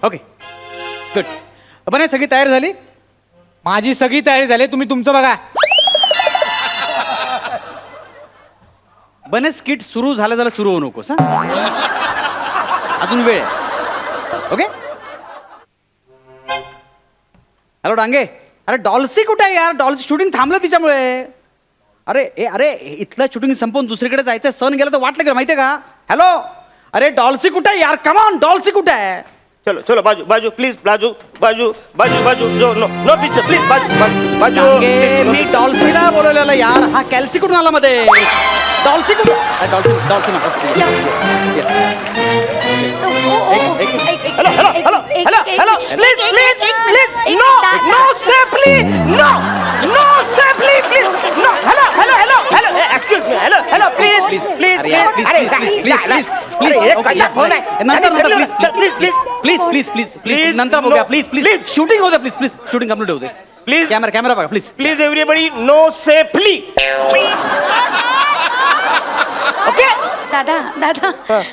Okay good. पण सगळी तयारी झाली? माझी सगळी तयारी झाली, तुम्ही तुमचं बघा. बने स्किट सुरू झालं सुरू होऊ नकोस हा. अजून वेळ आहे. ओके. हॅलो डांगे, अरे डॉल्सी कुठे आहे यार? डॉल्सी शूटिंग थांबलं तिच्यामुळे. अरे इथलं शूटिंग संपवून दुसरीकडे जायचं, सन गेलं तर वाटलं का माहितीये का? हॅलो, अरे डॉल्सी कुठे आहे यार? कमॉन, डॉल्सी कुठे आहे? चलो चलो बाजू बाजू प्लीज बाजू बाजू बाजू बाजू जो नो नो पिक्चर प्लीज बाजू बाजू बाजू डांगे, मी डॉल्सीला बोलवलेलं यार. हा कॅल्सी कुठून आला मध्ये? डॉल्सी कुठून? डॉल्सी डॉल्सी hello hello hello hello hello please please please no no safely no no safely please no hello hello hello hello excuse me hello hello please please please please नंतर बघूया. प्लीज प्लीज शूटिंग होऊ दे. Please please shooting complete होऊ दे. Please camera बघा please. Please everybody no safely. Okay दादा दादा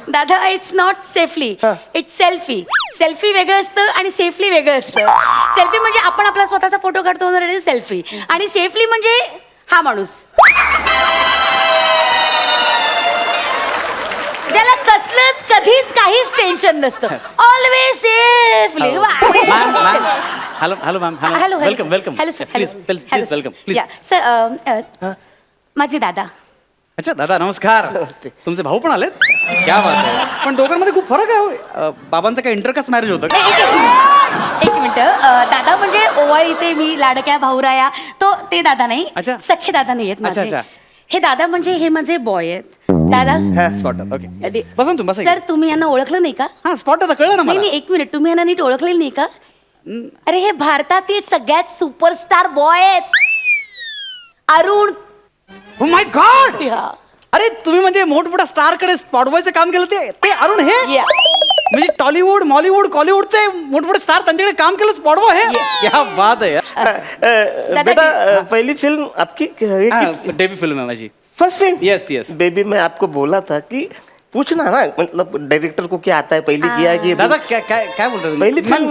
दादा it's not safely, it's selfie. Selfie वेगळं असतं आणि सेफली वेगळं असतं. सेल्फी म्हणजे आपण आपला स्वतःचा फोटो काढतो ना, सेल्फी. आणि सेफली म्हणजे हा माणूस ज्याला कसलंच कधीच काहीच टेन्शन नसतं. Always safely. Hello hello ma'am. Hello welcome welcome. Hello sir. Please please welcome please. Sir माझे दादा. अच्छा दादा नमस्कार. तुमचे भाऊ पण आलेत? क्या बात आहे. पण दोघांमध्ये खूप फरक आहे. बाबांचं काय इंटरकास्ट मॅरेज होतं? एक मिनिट. दादा म्हणजे ओवाळी ते मी लाडक्या भाऊराया तो ते दादा नाही. अच्छा. सख्खे दादा नाही आहेत अच्छा, माझे. अच्छा. हे दादा म्हणजे हे माझे बॉय आहेत. दादा स्पॉट. ओके बसा तुम्ही बसा. सर तुम्ही यांना ओळखलं नाही का? हा स्पॉट आता कळलं ना नाही मला. नाही एक मिनिट, तुम्ही यांना नीट ओळखलेलं नाही का? अरे हे भारतातील सगळ्यात सुपरस्टार बॉय आहेत. Arun. Oh my god. Yeah. अरे तुम्ही म्हणजे मोठमोठ्या स्टार कडे स्पॉट बॉयचं काम केलं ते अरुण हे? या. म्हणजे टॉलिवूड मॉलिवूड कॉलिवूडचे मोठमोठे स्टार त्यांच्याकडे काम केलं स्पॉट बॉय हे? क्या बात आहे. बेटा पहली फिल्म आपकी डेब्यू फिल्म है माझी. First film. Yes yes. Baby मैं आपको बोला था कि पूछना ना, मतलब डायरेक्टर को क्या आता है, पहले किया है कि दादा काय बोलता पहिली film.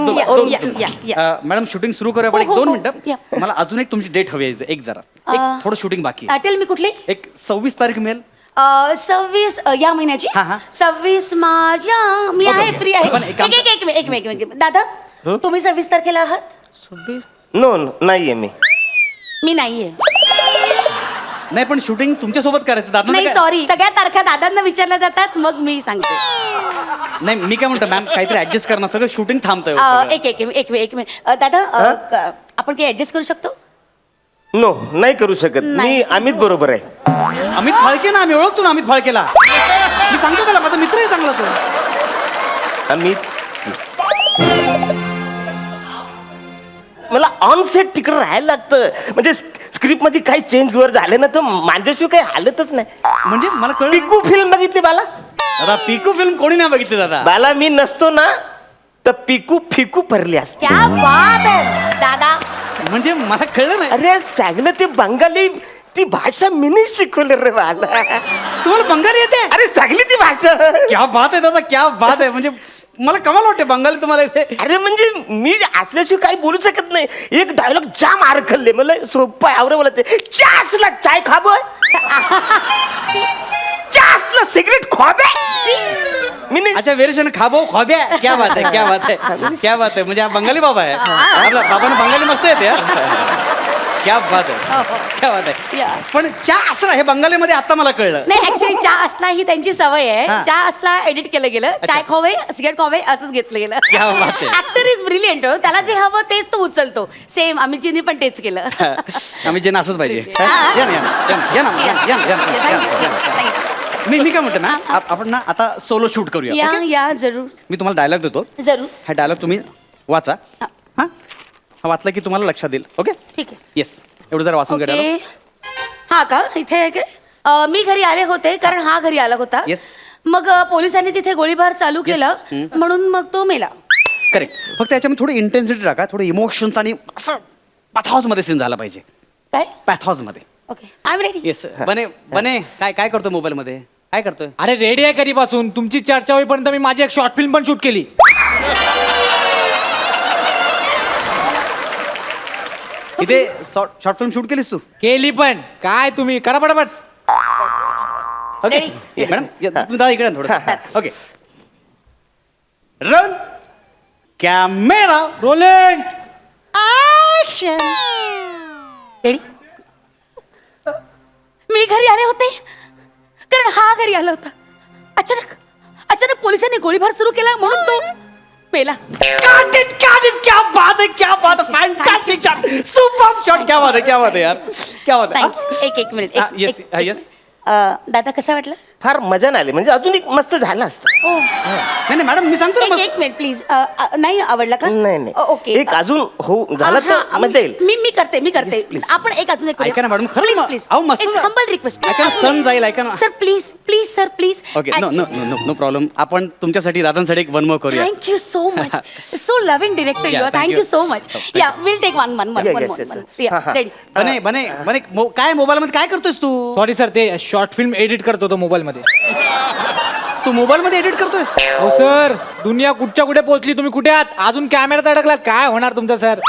मॅडम शूटिंग सुरू करूया पण एक हो, हो, 2 हो. मिनिटं. या. मला अजून एक तुमची डेट हवी आहे. एक जरा एक थोडं शूटिंग बाकी आहे. टेल मी कुठली? एक 26 तारीख मिळेल? 26 या महिन्याची. हा, हा. 26 मार्च. मी ओके, आहे ओके. फ्री आहे. पण एक काम- एक दादा तुम्ही 26 तारखेला आहात? नो नो नाहीये मी नाहीये. नाही पण शूटिंग तुमच्या सोबत करायचं दादा. नाही सॉरी, सगळ्या तारखा दादांना विचारल्या जातात मग मी सांगते. नाही मी काय म्हणतो मॅम काहीतरी ऍडजस्ट करणं, सगळं शूटिंग थांबतंय. एक मिनिट दादा आपण काही ऍडजस्ट करू शकतो? नो नाही करू शकत. नाही. मी अमित बरोबर आहे. अमित फाळके ना, आम्ही ओळखतो ना अमित फाळकेला. मी सांगतो त्याला माझा मित्र आहे चांगला तो. अमित मला ऑन सेट तिकडे राहायला लागतं. म्हणजे स्क्रिप्ट मध्ये काही चेंज वर झाले ना तर माझ्याशिवाय काही हालतच नाही. म्हणजे मला कळलं नाही. पिकू फिल्म बघितली बाला? दादा पिकू फिल्म कोणी नाही बघितली दादा. बाला मी नसतो ना तर पिकू फिकू भरली असते. क्या बात आहे दादा. म्हणजे मला कळलं नाही. अरे सगळं ते बंगाली ती भाषा मीनी शिकवली रे बाला. तुम्हाला बंगाली येते? अरे सगळी ती भाषा. क्या बात आहे दादा, क्या बात आहे. म्हणजे मला कमाल वाटते बंगाली तुम्हाला येते. अरे म्हणजे मी असल्याशिवाय काही बोलू शकत नाही. एक डायलॉग जाम आरखलले मला सोपं आवरे बोलते. चासला चाय खाबोय, चासला सिगरेट खोबे. मी नाही. अच्छा वेरिएशन खाबो खोब्या. क्या बात आहे, क्या बात आहे, क्या बात आहे. म्हणजे हा बंगाली बाबा आहे. आपला बाबांना बंगाली मस्त येते यार. क्या बात आहे, क्या बात आहे. पण चहा असं हे बंगालीमध्ये आता मला कळलं. नाही ऍक्च्युली चहा असला ही त्यांची सवय आहे. हा. चहा असला एडिट केलं गेलं. चाय खोवे सिगरेट खोवे असंच घेतलं गेलं. क्या बात आहे. Actor is brilliant. त्याला जे हवं तेच तो उचलतो. सेम अमितजींनी पण तेच केलं. आम्ही जे असंच पाहिजे. या ना, या ना, या ना, या ना, या ना, या ना, या ना, या ना, या ना. मी काय म्हणतो ना आपण ना आता सोलो शूट करूया. या okay? या जरूर मी तुम्हाला डायलॉग देतो. जरूर. हा डायलॉग तुम्ही वाचा. हा. हा वाचला की तुम्हाला लक्षात येईल. ओके ठीक आहे. येस एवढं जरा वाचून घ्या. ओके. हा का इथे आहे काय? मी घरी आले होते कारण हा घरी आला होता. Yes. मग पोलिसांनी तिथे गोळीबार चालू Yes. केलं म्हणून मग तो मेला. करेक्ट. फक्त याच्यामध्ये थोडी इंटेन्सिटी टाका, थोडे इमोशन्स आणि असं पॅथॉज मध्ये सीन झाला पाहिजे. काय? पॅथॉज मध्ये. Okay I am ready. Yes. बने बने काय काय करतो मोबाईल मध्ये? काय करतोय अरे रेडी आहे कधीपासून तुमची चर्चा होईपर्यंत मी माझी एक शॉर्ट फिल्म पण शूट केली. इथे शॉर्ट फिल्म शूट केलीस तू केली पण काय तुम्ही करा पटापट. ओके मॅडम दादा इकडे थोडं okay run camera rolling. Action. Ready मी घरी आले होते कारण हा घरी आला होता. अचानक अचानक पोलिसांनी गोळीबार सुरू केला म्हणून तो मेला. क्या बात है क्या बात है फैंटास्टिक शॉट सुपर शॉट क्या बात है यार क्या बात है Thank you. एक मिनिट यस यस दादा कसं वाटलं? फार मजा नाही आली म्हणजे अजून एक मस्त झालं असतं. ओ नाही मॅडम मी सांगतो ना एक मस्त. एक मिनिट प्लीज नाही आवडला का? नाही ओके एक अजून हो झालं तर मजा येईल. मी करते Please, please. आपण एक अजून एक ऐका ना मॅडम खरंच प्लीज अहो मस्त हंबल रिक्वेस्ट ऐका ना सण जाईल ऐका ना sir please please sir please okay no no no no problem आपण तुमच्यासाठी दादांसाठी एक वन मोर करूया thank you so much so loving director Yeah, you thank thank you you. So much या will take one Yes, yes, yes. हा, हा. Ready बने बने बने काय मोबाईल मध्ये काय करतोयस तू सॉरी सर ते शॉर्ट फिल्म एडिट करत होतो मोबाईल मध्ये. तू मोबाईल मध्ये एडिट करतोयस हो सर दुनिया कुठच्या कुठे पोहोचली तुम्ही कुठे आहात अजून कॅमेऱ्यात अडकलात काय होणार तुमचं सर.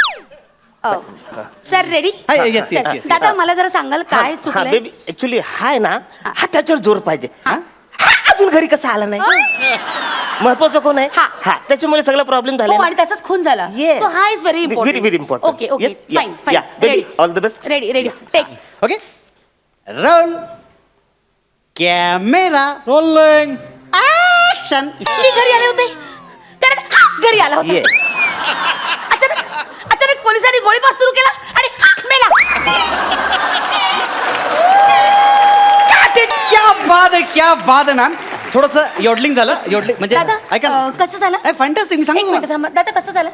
सर रेडी हा, yes, yes, yes. दादा मला जरा सांगाल काय हा चुकलंय? बेबी ऍक्च्युली हाय ना हा त्याच्यावर जोर पाहिजे. हा अजून घरी कसा आला नाही महत्वाचं कोण आहे हा. हा त्याच्यामुळे सगळा प्रॉब्लेम हो झाला. आणि त्याचाच खून झाला Yes. सो हा is very important Very, very important. Okay okay Yes, yeah, fine fine yeah. Baby, all the best. Ready ready take okay roll camera rolling. Action. मी घरी आले होते कारण हा घरी आला होता. Yes. अचानक अचानक पोलिसांनी गोळीबार सुरू केला आणि हा मेला. क्या बात है मॅम थोडस योडलिंग झालं योडलिंग म्हणजे दादा ऐका ना कसं झालं? फॅन्टॅस्टिक मी एक सांगतो मिनिट थांबा दादा कसं झालं?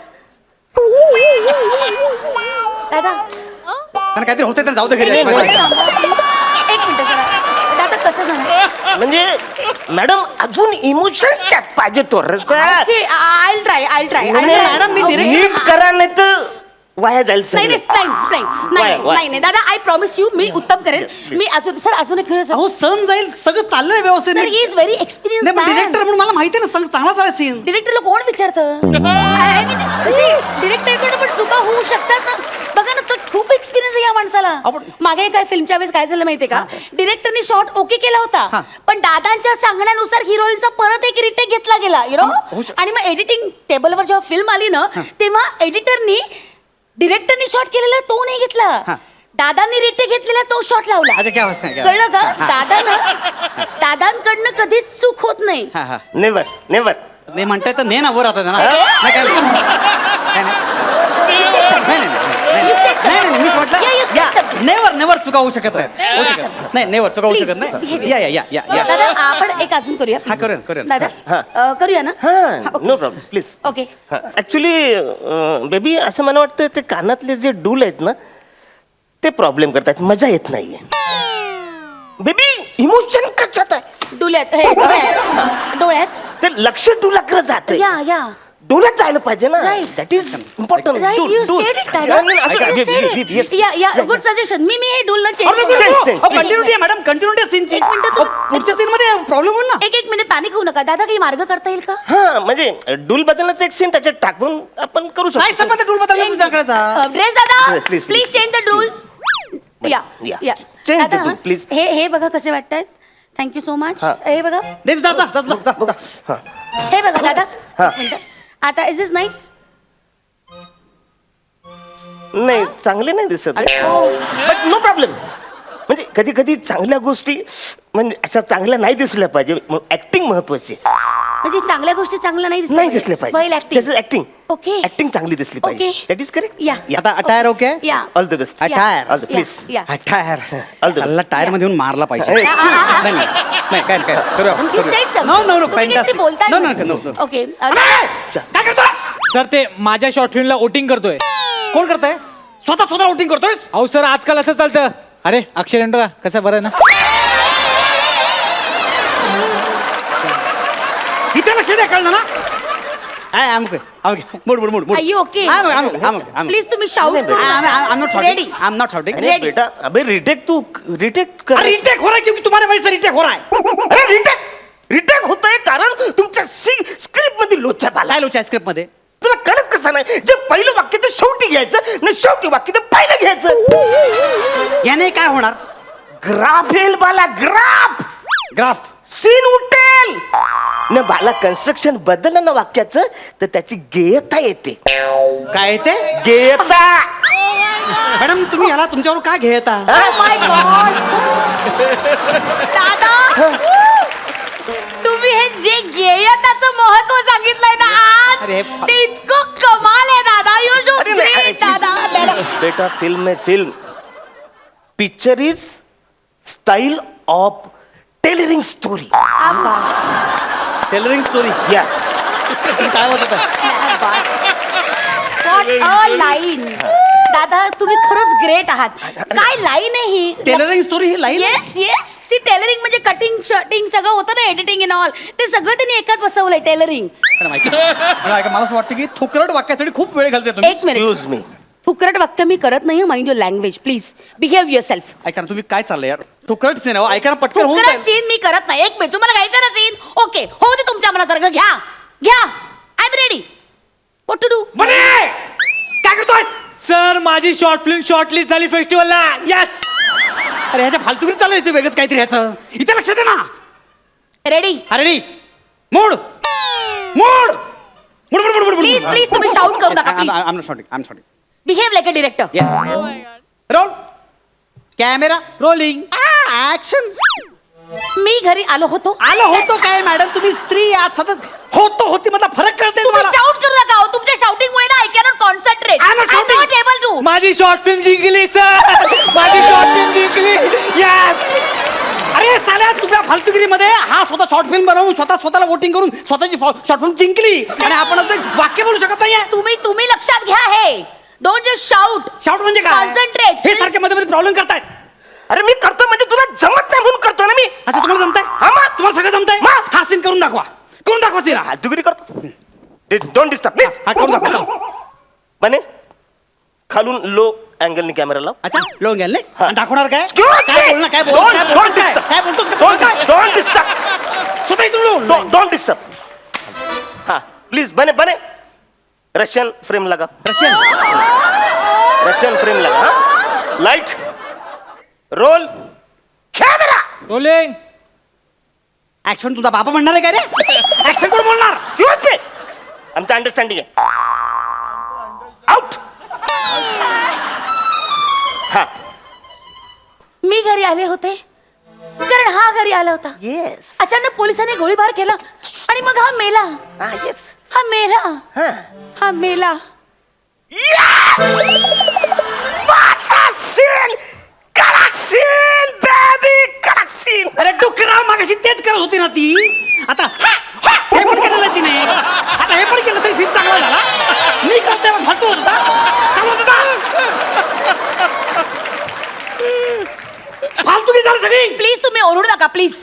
दादा कारण काहीतरी होतंय तर जाऊ दे घरी एक मिनिट जरा दादा कसं झालं? म्हणजे मॅडम अजून इमोशन त्यात पाहिजे थोडस I try madam, me direct- नीट करा नाही तर वाया जाईल नाही सगळं. नाही दादा आय प्रॉमिस यू मी उत्तम करेन. मी अजून सर अजून एक अहो सण जाईल सगळं चाललंय व्यवस्थित सर ही इज व्हेरी नाही पण एक्सपिरियन्स डिरेक्टर म्हणून मला माहिती आहे ना चांगला चालला सीन डिरेक्टरला कोण विचारतं? डिरेक्टरकडे पण चुका होऊ शकतात ना. बघा ना तर खूप एक्सपिरियन्स आहे या माणसाला. आपण- मागे काय फिल्मच्या वेळेस काय झालं माहितीये का डिरेक्टरने शॉट ओके केला हा. होता पण दादांच्या सांगण्यानुसार हिरोईनचा परत एक रिटेक घेतला गेला यु नो होऊ शक- आणि मग एडिटिंग टेबलवर जेव्हा फिल्म आली ना तेव्हा एडिटरनी डिरेक्टरनी शॉट केलेला तो नाही हा. घेतला दादांनी रिटेक घेतलेला तो शॉट लावला. अच्छा क्या बात है, क्या कळलं का? दादांकडनं कधीच चूक होत नाही. हा हा नेवर नेवर नाही म्हणताय तर ने ना वर आता ना नाही, नाही मीच Yeah, you said म्हटलं something. नेवर नेवर चुका होऊ शकत Yeah, नाही you said something. नाही नेवर चुका होऊ Please, शकत please behave नाही या या या या या दादा आपण एक अजून करूया हा, please. करूया, करूया. दादा हा. करूया ना हा no problem please. Okay actually baby असं मला वाटतं ते कानातले जे डूल आहेत ना ते प्रॉब्लेम करतात मजा येत नाहीये. बेबी इमोशन कशात आहे डोळ्यात डोळ्यात ते लक्ष डुलाकडे जात या डोळ्यात जायला पाहिजे ना Right. That is important. Right you said it दादा या गुड सजेशन मी हे डोलला चेंज कंटिन्युटी आहे मॅडम कंटिन्युटी सीनची एक मिनिटं तू- पुढच्या सीन मध्ये प्रॉब्लेम होईल ना एक मिनिट पॅनिक होऊ नका दादा काही मार्ग करता येईल का? हा म्हणजे डूल बदलण्याचं एक सीन त्याच्यात टाकून आपण करू नाही शकतो. संबंध टूल बदलण्याचा टाकायचा ड्रेस दादा Yes, please, please please. Change the rule या Yeah. या Change the दादा rule, please. हे बघा कसे वाटतायत थँक्यू सो मच हा. हे बघा दे जा जा, जा, जा, जा. हा. हे बघा दादा हा. एक मिनिटं. आता इज इज नाईस नाही चांगले नाही दिसत बट नो प्रॉब्लेम. म्हणजे कधी कधी चांगल्या गोष्टी म्हणजे अशा चांगल्या नाही दिसल्या पाहिजे ऍक्टिंग महत्वाची म्हणजे चांगल्या गोष्टी चांगल्या नाही नाही दिसल्या पाहिजे. वेल ऍक्टिंग ऍक्टिंग Okay. ऍक्टिंग चांगली दिसली पाहिजे. Okay. That is correct. या आता टायर ओके या all the best. Tyre All the- please. या टायर All the चालला टायर मध्ये येऊन मारला पाहिजे Hey, नाही नाही नाही, काय काय करूया आपण You said something. No no no तुम्ही काहीतरी फॅन्टास्टिक बोलताय नो ना. नो नो नो ओके काय करतोस सर ते माझ्या शॉर्ट फिल्मला वोटिंग करतोय. कोण करताय स्वतः वोटिंग करतोयस अहो सर आजकाल असं चालतं. अरे अक्षर येतो का कसं बरं ना इथे लक्ष द्या कळलं ना mood Are you okay? Please तुम्ही शाऊट I'm not shouting. अरे बेटा अबे रिटेक कर. रिटेक हो रहा है क्योंकि तुम्हारे वजह से रिटेक हो रहा है. अरे रिटेक होतंय कारण तुमच्या स्क्रिप्ट मध्ये लोचा काय पाला. लोचा स्क्रिप्ट मध्ये तुला कळत कसं नाही जे पहिलं वाक्य ते शेवटी घ्यायचं ना शेवटी वाक्य ते पहिलं घ्यायचं. याने काय होणार. ग्राफ येईल बाला ग्राफ ग्राफ सीन उठेल न बाला कन्स्ट्रक्शन बदललं ना वाक्याचं तर त्याची गेयता येते. काय येते. गेयता. मॅडम तुम्ही ह्याला तुमच्यावर काय घेता. माय गॉड दादा तुम्ही हे जे गेयताचं महत्व सांगितलंय ना आज अरे, ते इतकं कमाल आहे दादा. यू सो ग्रेट दादा. बेटा फिल्म है film. Picture is style of tailoring story. Tailoring story. Yes. काय होत What a line. दादा तुम्ही खरंच ग्रेट आहात. काय लाईन आहे ही. टेलरिंग स्टोरी ही लाईन. येस सी टेलरिंग म्हणजे कटिंग शर्टिंग सगळं होतं ना एडिटिंग इन ऑल ते सगळं त्यांनी एकाच बसवलंय टेलरिंग. मला असं वाटतं की थोकरट वाक्यासाठी खूप वेळ घालते तुम्ही. एक मिनिट एक्सक्यूज मी. फुकरट वाक्य मी करत नाही. Mind your language please behave your self. ऐका ना तुम्ही काय चाललंय यार. थोकरट सीन आहे ऐका ना पटकन होऊन फुकरट जाईल. सीन मी करत नाही. एक मिनिट तुम्हाला घ्यायचं ना सीन ओके हो दे तुमच्या मनासारखं घ्या I am ready. What to do. बने काय करतोय. सर माझी शॉर्ट फिल्म शॉर्टलिस्ट झाली फेस्टिवलला. यस. अरे ह्याच्या फालतुगिरी चालू आहे वेगळंच काहीतरी ह्याचं. इथे लक्ष दे ना. रेडी अरे mood mood mood mood mood please please तुम्ही शाऊट करू नका please. I'm not shouting. Behave like a director. Roll camera rolling action. मी घरी आलो होतो काय मॅडम तुम्ही स्त्री आहात सतत होती मतलब फरक कळते तुम्ही तुम्हाला. शाऊट करू नका हो. तुमच्या शाउटिंग मुळे ना I cannot concentrate. I'm not I shouting. Not able to. माझी शॉर्ट फिल्म जिंकली सर. माझी शॉर्ट फिल्म जिंकली. यस. अरे साल्या तुझ्या फालतुगिरीमध्ये हा स्वतः शॉर्ट फिल्म बनवून स्वतःला वोटिंग करून स्वतःची शॉर्ट फिल्म जिंकली आणि आपण आता एक वाक्य बोलू शकत नाहीये. तुम्ही लक्षात घ्या हे. Don't just shout. शाउट म्हणजे काय. कॉन्सन्ट्रेट. हे सारखे मध्ये मध्ये प्रॉब्लेम करतायत. अरे मी करतो म्हणजे तुला जमत नाही म्हणून करतो ना मी. अच्छा तुम्हाला जमताय. हा मग. तुम्हाला सगळं जमताय. मग. हा सीन करून दाखवा सीन. फालतुगिरी करतो. Don't disturb please. हा करून दाखवा चला. बने खालून लो अँगलनी कॅमेरा लाव. अच्छा लोन घ्याल हा. दाखवणार काय. Excuse काय me. बोलणार काय Don't disturb. काय बोलतोस का? Don't disturb. स्वतः इथून डोंट डिस्टर्ब. हाँ प्लीज बने रशियन फ्रेम लगा. रशियन फ्रेम लगा. हाँ light role camera. Rolling. Action तुझा बाबा म्हणणार आहे काय रे. ऍक्शन कोण बोलणार. Excuse me. आमचं अंडरस्टँडिंग आहे. आउट. हा मी घरी आले होते कारण हा घरी आला होता. येस. अचानक पोलिसांनी गोळीबार केला आणि मग हा मेला. हा येस. हा मेला. अरे डुकरा मागाशी तेच करत होती ना ती. आता हे पण केलेलं तिने. आता हे पण केलं तरी सीन चांगला झाला. मी करते मग फालतू होता. फालतू की झालं सगळी. प्लीज तुम्ही ओरडू नका प्लीज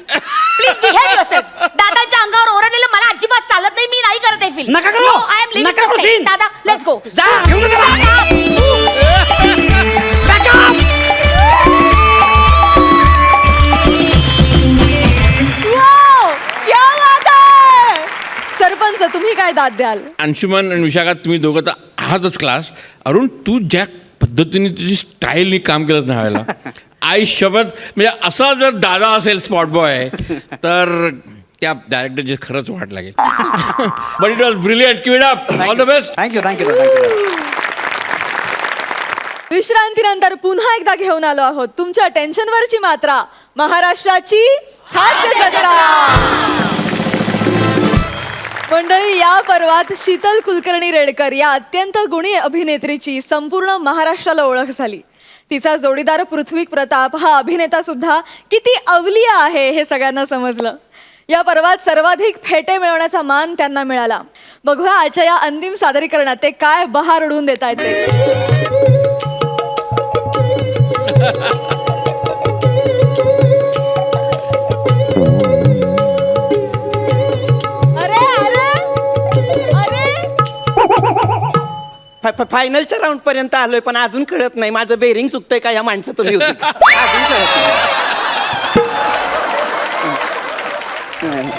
बिहेव युअरसेल्फ. दादाच्या अंगावर ओरडलेलं मला अजिबात चालत नाही. मी नाही करत आहे फिल्म. नका करू. आय एम नका करू लिव्हिंग scene. दादा लेट्स गो. जा घेऊन जा. Back up. क्या बात आहे. सरपंच तुम्ही काय दाद द्याल. अंशुमन आणि विशाखा तुम्ही दोघं तर आहातच क्लास. अरुण तू ज्या पद्धतीने तुझी स्टाईलनी काम केलं ना व्हायला आई शपथ म्हणजे असा जर दादा असेल स्पॉट बॉय तर त्या डायरेक्टरची खरंच वाट लागेल. But it was brilliant. Keep it up. All the best. Thank you. विश्रांतीनंतर पुन्हा एकदा घेऊन आलो आहोत तुमच्या टेन्शनवरची मात्रा महाराष्ट्राची हास्य जत्रा. मंडळी या पर्वात शीतल कुलकर्णी रेडकर या अत्यंत गुणी अभिनेत्रीची संपूर्ण महाराष्ट्राला ओळख झाली. तिचा जोडीदार पृथ्वी प्रताप हा अभिनेता सुद्धा किती अवलिया आहे हे सगळ्यांना समजलं. या पर्वात सर्वाधिक फेटे मिळवण्याचा मान त्यांना मिळाला. बघूया आजच्या या अंतिम सादरीकरणात ते काय बहार उडवून देत आहेत ते. अरे अरे अरे फायनलच्या राऊंड पर्यंत आलोय पण अजून कळत नाही माझं बेरिंग चुकतंय का या माणसाचं म्युझिक अजून कळत नाही.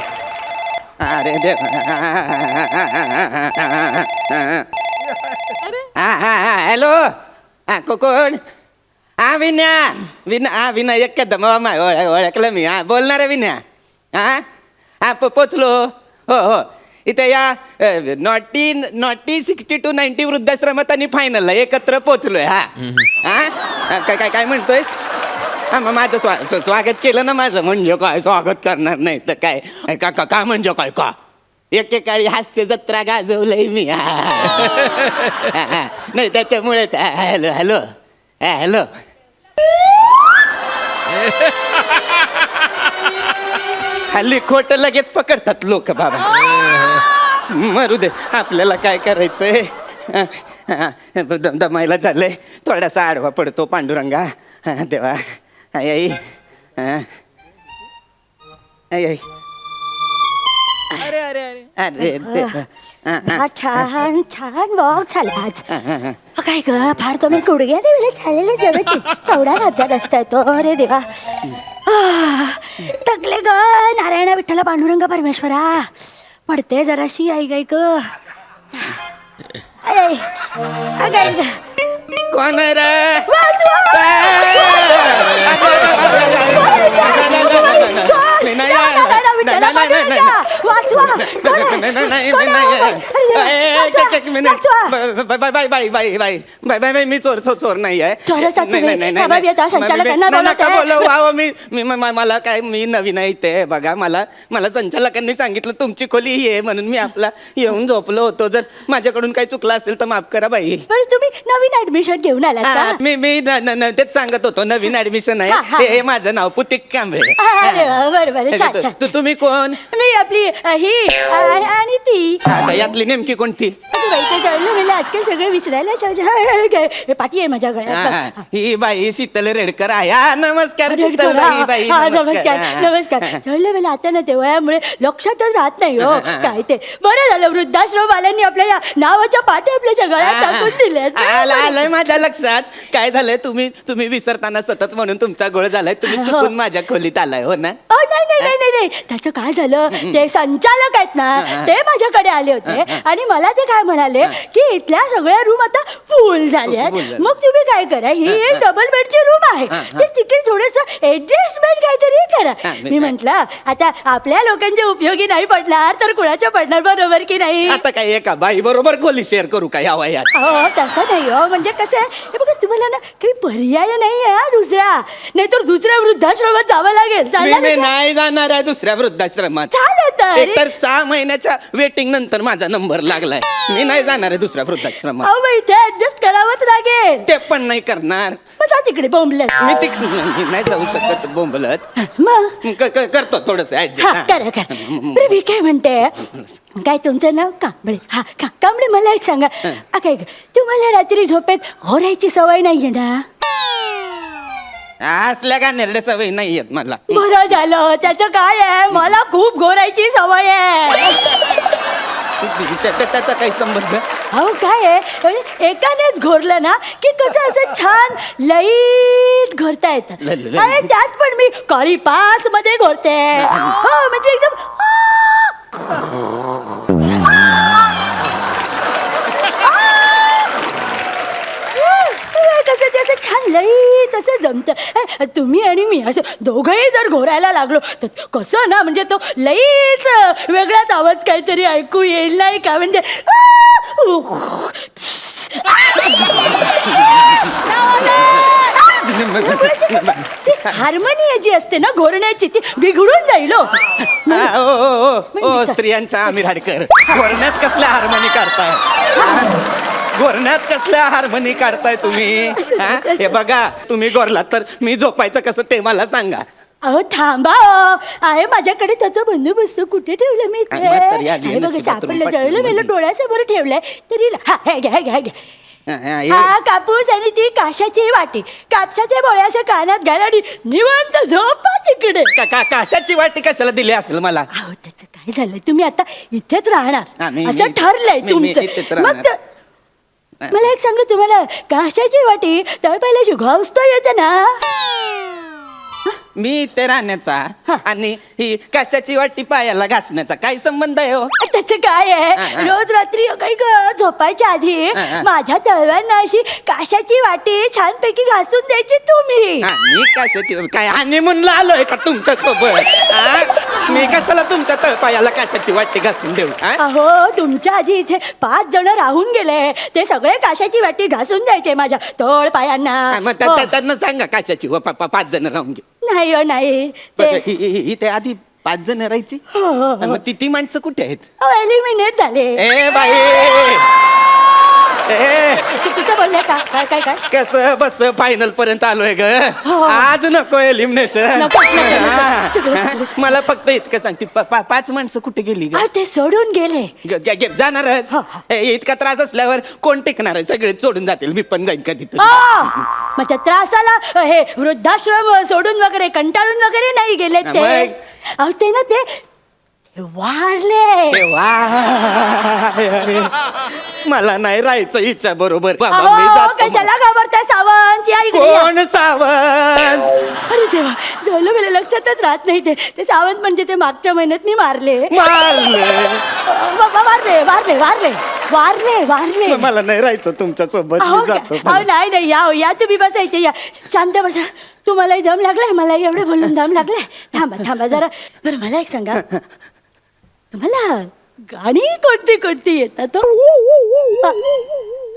अरे देव हॅलो हा कोण हा विन्या विनायक कदम ओळखलं मी हा बोलणार आहे विन्या हा पोचलो हो हो इथे या नॉटी 60 to 90 वृद्धाश्रमात आणि फायनलला एकत्र पोचलोय हा काय म्हणतोयस हा मग माझं स्वागत केलं ना माझं म्हणजे काय स्वागत करणार नाही तर काय का म्हणजे काय का एकेकाळी हास्य जत्रा गाजवलंय मी नाही त्याच्यामुळेच हॅलो हॅलो हॅलो हल्ली खोट लगेच पकडतात लोक बाबा मरू दे आपल्याला काय करायचंय दमायला झालंय थोडासा आडवा पडतो पांडुरंगा देवा आई आई आई आई अरे अरे अरे अरे देवा. छान छान वॉक झाला आज काय ग फार तुम्ही गुडघ्याने वेळे झालेले जवळ तेवढा राज्यात असताय तो अरे देवा थकले ग नारायण विठ्ठल पांडुरंग परमेश्वरा पडते जराशी आई गाय ग कोण आहे रे बाय मी चोर नाही आहे मला काय मी नवीन आहे ते बघा मला संचालकांनी सांगितलं तुमची खोली ही आहे म्हणून मी आपला येऊन झोपलो होतो जर माझ्याकडून काही चुकलं असेल तर माफ करा बाई तुम्ही नवीन ऍडमिशन घेऊन आला मी तेच सांगत होतो नवीन ऍडमिशन आहे हे माझं नाव पुतिक कांबळे बरोबर तुम्ही कोण मी आपली ही आणि ती आता यातली नेमकी कोणती मला आजकाल सगळं विसरायला पाठी आहे माझ्या गळ्यात ही बाई शीतल रेडकर आहे नमस्कार बाई नमस्कार चढलं मला आता ना ते वयामुळे लक्षातच राहत नाही हो काय ते बरं झालं वृद्धाश्रमवाल्यांनी आपल्या या नावाच्या पाठी आपल्या गळ्यात टाकून दिल्या आलंय माझ्या लक्षात काय झालंय तुम्ही विसरताना सतत म्हणून तुमचा गोळ झालाय तुम्ही चुकून माझ्या खोलीत आलाय हो ना नाही त्याचं काय झालं ते संचालक आहेत ना ते माझ्याकडे आले होते आणि मला ते काय म्हणाले की इथल्या सगळ्या रूम आता फुल झाल्या मग तुम्ही काय करा ही एक डबल बेडची रूम आहे तर तिकडे थोडस ऍडजस्टमेंट काहीतरी करा मी म्हंटल आता आपल्या लोकांच्या उपयोगी नाही पडणार तर कुणाच्या पडणार बरोबर की नाही आता काय एका बाई बरोबर खोली शेअर करू का या वयात हो तसं नाही हो म्हणजे कसं आहे हे बघा तुम्हाला ना काही पर्याय नाही आहे दुसरा नाहीतर दुसऱ्या वृद्धाश्रमात जावं लागेल मी नाही जाणार आहे दुसऱ्या वृद्धाश्रमात तर 6 महिन्याच्या वेटिंग नंतर माझा नंबर लागलाय मी नाही जाणार आहे दुसऱ्या वृद्धाश्रमात अहो इथे ऍडजस्ट करावंच लागेल ते पण नाही करणार जा तिकडे बोंबलत मी तिकडे नाही जाऊ शकत बोंबलत मग करतो थोडस करा बरं मी काय म्हणते काय तुमचं नाव कांबळे हा कांबळे मला एक सांगा काय तुम्हाला रात्री झोपेत घोरायची सवय नाहीये ना असल्या का निर्णय सवय नाही येत मला बरं झालं त्याचं काय आहे मला खूप घोरायची सवय आहे त्याचा काही संबंध अहो काय आहे एकानेच घोरलं ना की कसं असं छान लईत घोरता येतं अरे त्यात पण मी काळी 5 मध्ये घोरते हो म्हणजे एकदम कसं ते असं छान लई तसं जमतं तुम्ही आणि मी असं दोघंही जर घोरायला लागलो तर कसं ना म्हणजे तो लईच वेगळाच आवाज काहीतरी ऐकू येईल नाही का म्हणजे हार्मोनी जी असते ना घोरण्याची ती बिघडून जाईल स्त्रियांचा आमिर हाडकर घोरण्यात कसल्या हार्मोनी काढताय घोरण्यात कसल्या हार्मोनी काढताय तुम्ही हे बघा तुम्ही घोरलात तर मी झोपायचं कसं ते मला सांगा अहो थांबा आहे माझ्याकडे त्याचा बंदोबस्त कुठे ठेवलं मी बघा सापडलं जळलं मेलं डोळ्यासमोर ठेवलंय तरी हा कापूस आणि ती काशाची वाटी कापसाच्या बोळ्याच्या कानात घाला आणि निवांत झोपा तिकडे काशाची वाटी कशाला दिली असेल मला अहो त्याचं काय झालंय तुम्ही आता इथेच राहणार असं ठरलंय तुमचं मग मला एक सांगू तुम्हाला, काशाची वाटी तळपायला घासता येते ना? मी इथे राहण्याचा आणि ही कशाची वाटी पायाला घासण्याचा काय संबंध आहे हो? त्याचं काय आहे, रोज रात्री काही झोपायच्या आधी माझ्या तळव्यांना अशी काशाची वाटी छानपैकी घासून द्यायची तुम्ही. मी कशाची काय आणि म्हणलं आलोय का तुमच्या सोबत? मी कशाला तुमच्या तळपायाला कशाची वाटी घासून देऊ? अहो, तुमच्या आधी इथे 5 जण राहून गेले, ते सगळे काशाची वाटी घासून द्यायचे माझ्या तळ पायांना. मग त्यांना सांगा कशाची 5 जण राहून घे. नाही हो नाही, ते इथे आधी 5 जण राहायची. हो. मग ती माणसं कुठे आहेत? एलिमिनेट झाले. ए बाई ए चुकीचं बोलले का? काय काय काय कसं बस फायनल पर्यंत आलोय ग. आज नको एलिमिनेशन. नको, चुकलं. मला फक्त इतकं सांगते 5 माणसं कुठे गेली ग? ते सोडून गेले. जाणारच. इतका त्रास असल्यावर कोण टिकणार आहे? सगळे सोडून जातील, मी पण जाईन कधी माझ्या त्रासाला हे वृद्धाश्रम सोडून वगैरे कंटाळून वगैरे नाही गेले ते. मग? अहो, ते ना ते वारले. मला नाही राहायचं हिच्या बरोबर. मी अहो, जातो. कशाला घाबरताय सावंत? या इकडे या. कोण सावंत? अरे देवा, झालं मला लक्षातच राहत नाही. ते सावंत म्हणजे ते मागच्या महिन्यात मी मारले. मारले? वारले वारले वारले वारले वारले. मला नाही राहायचं तुमच्या सोबत. अहो, मी जातो. नाही नाही, या तुम्ही बसा इथे, या शांत बसा. तुम्हालाही दम लागलाय, मला एवढं बोलून दम लागलाय. थांबा जरा. बरं, मला एक सांगा, तुम्हाला गाणी कोणती कोणती येतात?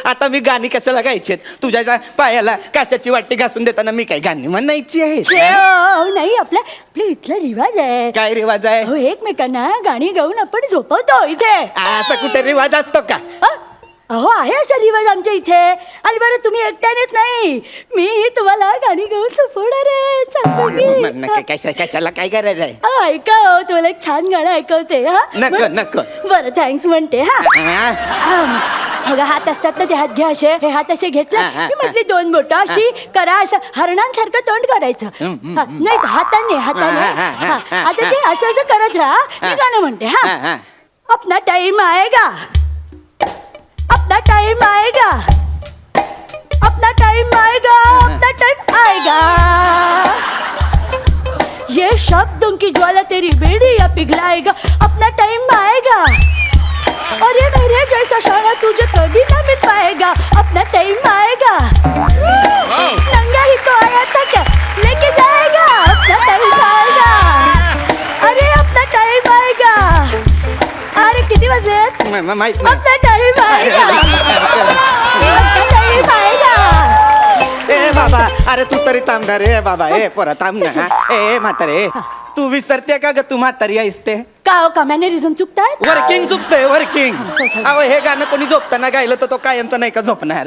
आता मी गाणी कशाला गायची? तुझ्या पायाला कशाची वाटी घासून देताना मी काय गाणी म्हणायची आहे? नाही, आपल्या इथला रिवाज आहे. काय रिवाज आहे? अहो, एकमेकांना गाणी गाऊन आपण झोपवतो इथे. असा कुठे रिवाज असतो का? अहो, आहे असा रिवाज आमच्या इथे. आणि बरं, तुम्ही एकट्यानेच नाही, मी तुम्हाला गाणी गाऊन झोपवणार आहे. कशाला काय करायचं आहे? ऐका, तुम्हाला एक छान गाणं ऐकवते. नको. बरं, थँक्स म्हणते. मग हात असतात ना, ते हात घ्या असे. हे हात असे घेतले की म्हटली 2 बोटं अशी करा, असं हरणांसारखं तोंड करायचं. नाही, हाताने. आता ते असं करत राहा. मी गाणं म्हणते. अपना टाइम आएगा, अपना टाइम आएगा, अपना टाइम आएगा, अपना टाइम आएगा. ये शब्दों की ज्वाला तेरी बेड़ियां पिघलाएगा. अपना टाइम आएगा, और ये मेरे जैसा शाना तुझे कभी ना मिल पाएगा. अपना टाइम आएगा. नंगा ही तो आया था क्या लेके जाएगा. अपना टाइम आएगा. अरे अपना टाइम आएगा. अरे किती वाजलेत? माहित नाही. अपना टाइम आएगा. अपना टाइम आएगा. ए बाबा, अरे तू तरी थांबणार रे बाबा. ए पोरा थांब ना. ए म्हातारे, तू विसरते का ग? तू म्हातारी आहेस ते. का मॅनरिझम चुकतात? वर्किंग चुकतंय, वर्किंग. अहो, हे गाणं कोणी झोपताना गायलं तर तो कायमचा नाही का झोपणार?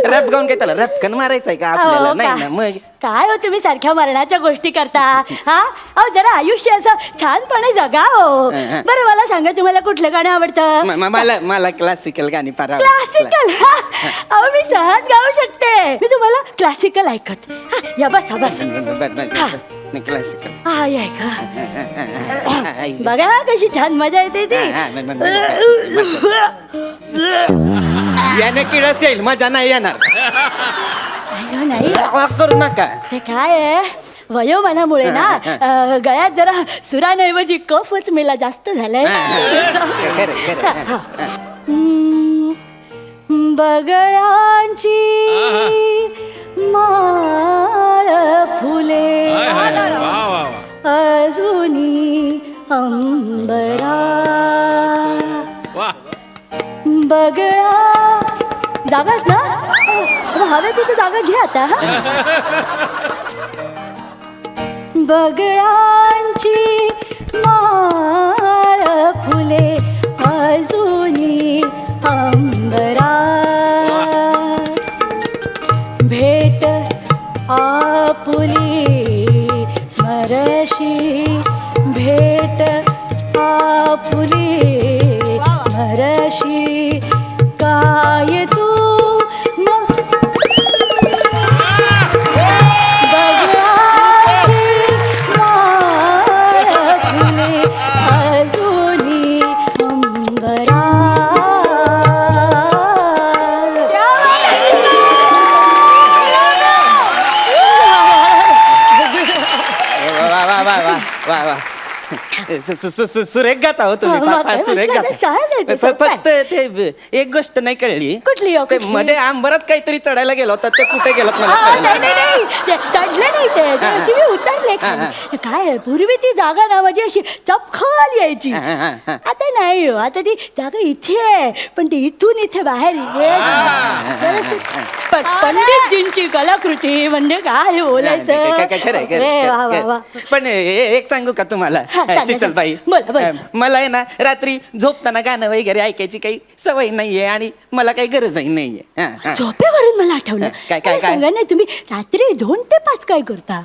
रॅप गाऊन काय त्याला रॅपकन मारायचंय का आपल्याला? नाही ना. मग काय हो, तुम्ही सारख्या मरणाच्या गोष्टी करता? अहो, जरा आयुष्य असं छानपणे जगा हो. बरं, मला सांगा, तुम्हाला कुठलं गाणं आवडतं? मला क्लासिकल गाणी फार क्लासिकल? अहो, मी सहज गाऊ शकते. मी तुम्हाला क्लासिकल ऐकत. या बस क्लासिकल. बघा कशी छान मजा येते ती. याने किळस येईल, मजा नाही येणार. नाही, करू नका. ते काय आहे, वयोमानामुळे ना गळ्यात जरा सुरांऐवजी कफच मेला जास्त झालाय. बगळ्यांची माळ फुले अजूनी अंबरा. बगळा जागाच ना, हवे तिथे जागा घ्या आता. बगळांची माळ फुले अजूनी अंबरा. भेट आपुली स्मरशी, भेट आपुली स्मरशी. काय तू सुरेख गाता हो तुम्ही हा, फार- मग फार काय सुरेख म्हटलं, चालेल ते, गाता सोपं फक्त ते एक गोष्ट नाही कळली कुठली हो, ते कुठली? मध्ये आंबरात काहीतरी चढायला गेलो होता ते कुठे गेलात मला हा, कळलं नाही नाही ते चढले नाही ते हा, अशी मी उतरले खाली. काय आहे, पूर्वी ती जागा ना माझी अशी चपखल यायची हा, हा, हा. आता नाही हो, आता ती जागा इथे आहे पण ती इथून इथे बाहेर येत नाही. जरासं पंडितजींची कलाकृती म्हणजे काय बोलायचं खरंय, अरे वा, वा, वा. पण एक सांगू का तुम्हाला हा, सांगा, शीतलबाई बोला, बोला. मला आहे ना रात्री झोपताना गाणं वगैरे ऐकायची काही सवय नाहीये आणि मला काही गरजही नाहीये हा, हा. झोपेवरून मला आठवलं काय, मला सांगा ना तुम्ही रात्री 2 ते 5 काय करता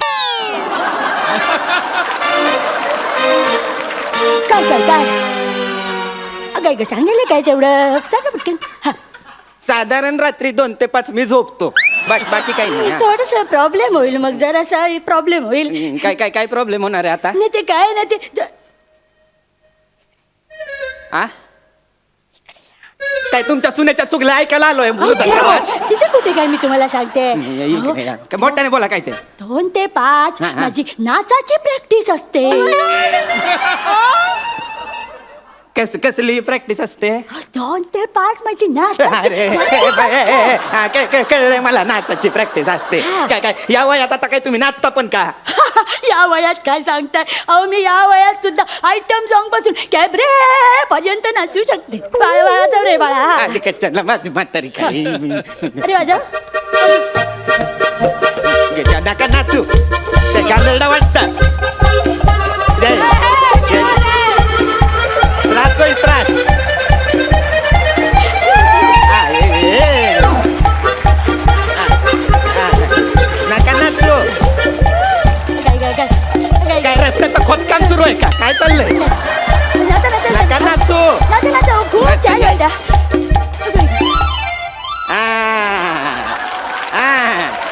काय काय काय काय काय सांगायला काय तेवढं सांगा पटकन हा साधारण रात्री 2 ते 5 मी झोपतो बाकी काही नाही हा. थोडस प्रॉब्लेम होईल मग जरासा प्रॉब्लेम होईल काय प्रॉब्लेम होणार आहे आता नाही ते काय ना ते आ काय तुमच्या सुनेच्या चुगल्या ऐकायला आलोय तिथे कुठे काय मी तुम्हाला सांगते अहो, मोठ्याने बोला काय ते 2 ते 5 हा, हा. माझी नाचाची प्रॅक्टिस असते कसली प्रॅक्टिस असते 2 ते 5 माझी अरे नाचाची कळलंय मला नाचाची प्रॅक्टिस असते काय या वयात आता काय तुम्ही नाचता पण का या वयात काय सांगताय अहो मी या वयात सुद्धा आयटम सॉन्ग पासून कॅबरे पर्यंत नाचू शकते बाळा वाजव रे बाळा आधी कच्च्याला माझी म्हातारी काही अरे वाजव नका नाचू ते गालरडा वाटतं त्रास होईल त्रास नका नाचू काय रस्त्याचं खोदकाम सुरू आहे का काय चाललंय नका नाचू खूप छान वाटतं.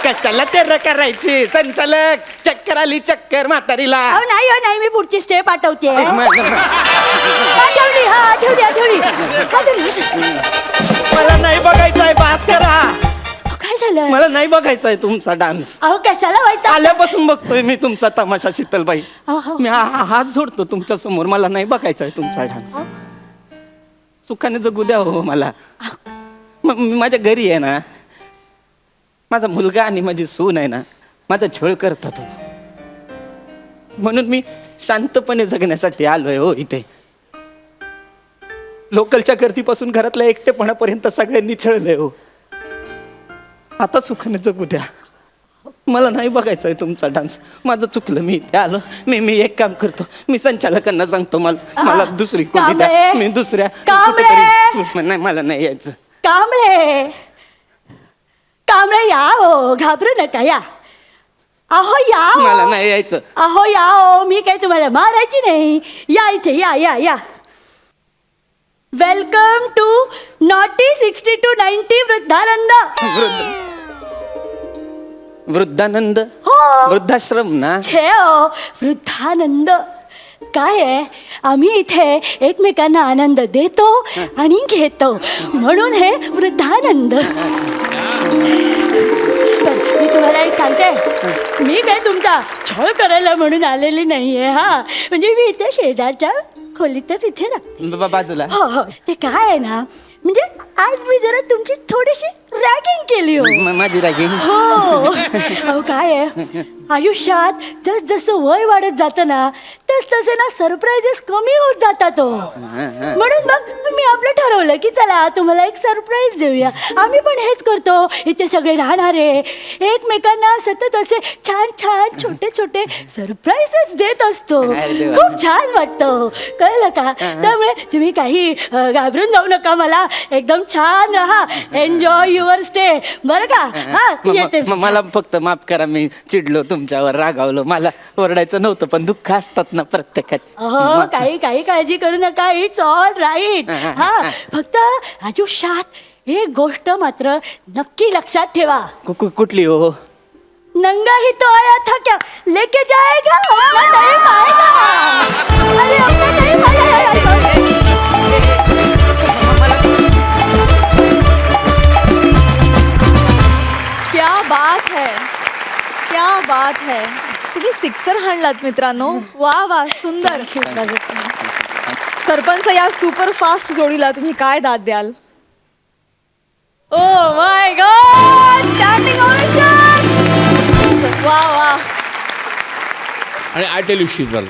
कशाला ते करायची संचालक चक्कर आली चक्कर म्हातारीला अहो नाही हो नाही मी पुढची स्टेप आठवते म- म- आठवली मला नाही बघायचंय बात करा काय झालं मला नाही बघायचंय तुमचा डान्स अहो कशाला वाईट आल्यापासून बघतोय मी तुमचा तमाशा शीतलबाई अहो. मी हात जोडतो तुमच्या समोर मला नाही बघायचंय तुमचा डान्स सुखाने जगू द्या हो मला मी माझ्या घरी आहे ना माझा मुलगा आणि माझी सून आहे ना माझा छळ करतात हो. म्हणून मी शांतपणे जगण्यासाठी आलोय हो इथे लोकलच्या गर्दीपासून घरातल्या एकटेपणापर्यंत सगळ्यांनी छळलंय हो आता सुखाने जगू द्या मला नाही बघायचंय तुमचा डान्स माझं चुकलं मी इथे आलो मी एक काम करतो मी संचालकांना सांगतो मला दुसरी कोणी द्या कांबळे! मी दुसऱ्या कांबळे! कुठेतरी नाही मला नाही यायचं कांबळे या हो घाबरू नका या अहो या हो. मला नाही यायचं अहो या हो मी काय तुम्हाला मारायची नाही या इथे या वेलकम टू नॉटी 60 to 90 वृद्धानंद वृद्धानंद हो वृद्धाश्रम ना छे हो वृद्धानंद काय आहे आम्ही इथे एकमेकांना आनंद देतो आणि घेतो म्हणून हे वृद्धानंद बरं, मी तुम्हाला एक सांगते मी काय तुमचा छळ करायला म्हणून आलेली नाहीये हा म्हणजे मी इथे शेजारच्या खोलीतच इथे राहते बाजूला हो हो ते काय आहे ना म्हणजे आज मी जरा तुमची थोडीशी रॅगिंग केली हो माझी रागी हो अहो काय आहे आयुष्यात जस जसं वय वाढत जातं ना तसे ना सरप्राईजेस कमी होत जातात हो म्हणून मग मी आपलं ठरवलं की चला तुम्हाला एक सरप्राईज देऊया आम्ही पण हेच करतो इथे सगळे राहणारे एकमेकांना सतत असे छान छान छोटे छोटे सरप्राईजेस देत असतो खूप छान वाटतं कळलं का त्यामुळे तुम्ही काही घाबरून जाऊ नका मला एकदम छान राहा एन्जॉय युअर स्टे बरं का हा येते मला फक्त माफ करा मी चिडलो तुमच्यावर रागावलो मला ओरडायचं नव्हतं पण दुःख असतात ना प्रत्येकाची हो काही काळजी करू नका इट्स ऑल राईट हा फक्त आयुष्यात एक गोष्ट मात्र नक्की लक्षात ठेवा कुठली हो नंगा ही तो आया था क्या लेके जाएगा अपना टाइम आएगा अरे अपना टाइम आएगा क्या बात है तुम्ही सिक्सर हाणलात मित्रांनो. वा वा, सुंदर. सरपंच, या सुपर फास्ट जोडीला तुम्ही काय दाद द्याल? ओ माय गॉड, स्टँडिंग ओवेशन. वा वा. आणि I tell you Sheetal,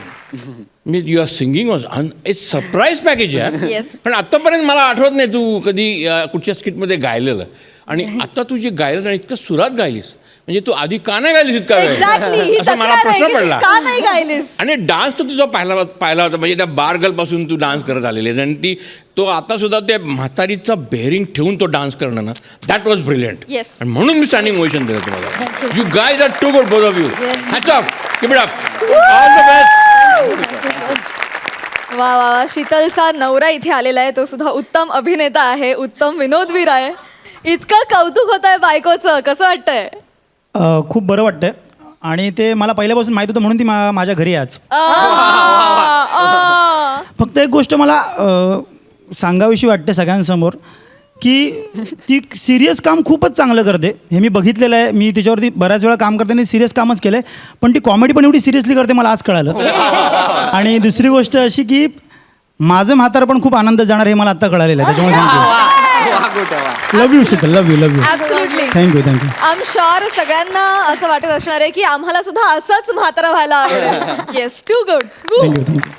me your singing was it's surprise package आहे. Yes. पण आतापर्यंत मला आठवत नाही तू कधी कुठच्या स्किटमध्ये गायलेलं. आणि आता तू जे गायलं आणि इतकं सुरात गायलीस, म्हणजे तू आधी का नाही गायलीस इतका एक्झॅक्टली, ही वेळ, असं मला तक्रार आहे प्रश्न की पडला. का नाही गायलीस? आणि डान्स तर तुझा पाहिला होता, म्हणजे त्या बार पासून तू डान्स करत आलेली आहेस. आणि तो आता सुद्धा त्या म्हातारीचा बेअरिंग ठेवून तो डान्स करणं ना, दॅट वॉज ब्रिलियंट. Yes. आणि म्हणून मी स्टँडिंग ओवेशन दिलं तुम्हाला. You guys are too good, both of you. Hats off, keep it up, all the best. वा वा वा. शीतलचा नवरा इथे आलेला आहे, तो सुद्धा उत्तम अभिनेता आहे, उत्तम विनोदवीर आहे. इतकं कौतुक होत आहे बायकोचं, कसं वाटतंय? खूप बरं वाटतंय. आणि ते मला पहिल्यापासून माहीत होतं म्हणून ती माझ्या घरी आहे आज. फक्त एक गोष्ट मला सांगावीशी वाटते सगळ्यांसमोर, की ती सिरियस काम खूपच चांगलं करते. हे मी बघितलेलं आहे. मी तिच्यावरती बऱ्याच वेळा काम करताना सिरियस कामच केलं आहे, पण ती कॉमेडी पण एवढी सिरियसली करते, मला आज कळालं. आणि दुसरी गोष्ट अशी की माझं म्हातारं पण खूप आनंद जाणार हे मला आत्ता कळालेलं आहे. त्याच्यामुळे love you Sheetal, love you, love you. Absolutely. Thank you, thank you. I am sure सगळ्यांना असं वाटत असणार आहे की आम्हाला सुद्धा असंच म्हातारा व्हायला आवडेल. Yes, too good. Thank you, thank you.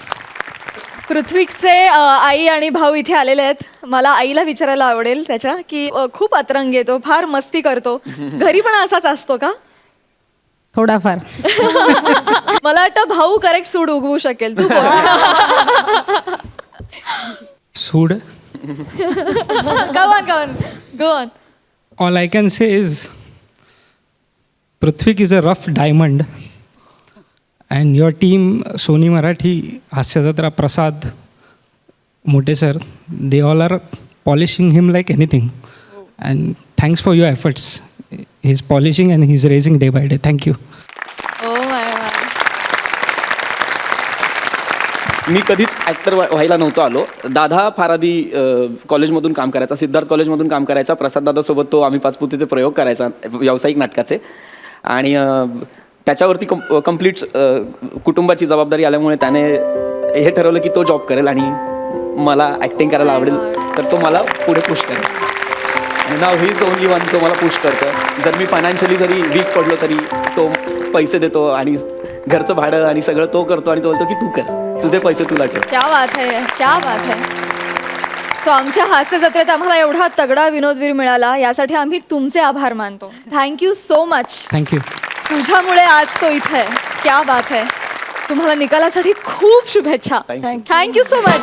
पृथ्वीचे आई आणि भाऊ इथे आलेले आहेत. मला आईला विचारायला आवडेल त्याच्या की खूप अतरंग येतो, फार मस्ती करतो, घरी पण असाच असतो का? थोडाफार. मला वाटतं भाऊ करेक्ट सूड उगवू शकेल. तू बोल. Sood. Come on. Go on. All I can say is Prithvik is a rough diamond. And your team, Sony Marathi, Hasyajatra, Prasad, Mote sir, they all are polishing him like anything. And thanks for your efforts. He's polishing and he's raising day by day. Thank you. Oh my God. मी कधीच actor व्हायला नव्हतो आलो. दादा फार आधी कॉलेजमधून काम करायचा, सिद्धार्थ कॉलेजमधून काम करायचा. प्रसाद दादासोबत तो आम्ही पाचपुतेचे प्रयोग करायचा व्यावसायिक नाटकाचे. आणि त्याच्यावरती कम्प्लीट कुटुंबाची जबाबदारी आल्यामुळे त्याने हे ठरवलं की तो जॉब करेल आणि मला ॲक्टिंग करायला आवडेल, तर तो मला पुढे पुश करेल. आणि नाव he is the only one, तो मला पुश करतो. जर मी फायनान्शियली जरी वीक पडलो तरी तो पैसे देतो आणि घरचं भाडं आणि सगळं तो करतो. आणि तो बोलतो की तू कर, तुझे पैसे तुला ठेव. क्या बात है, क्या बात है. सो आमच्या हास्य जत्रेत आम्हाला एवढा तगडा विनोदवीर मिळाला, यासाठी आम्ही तुमचे आभार मानतो. Thank you so much. Thank you. तुझ्यामुळे आज तो इथे आहे. क्या बात है. तुम्हाला निकालासाठी खूप शुभेच्छा. Thank you so much.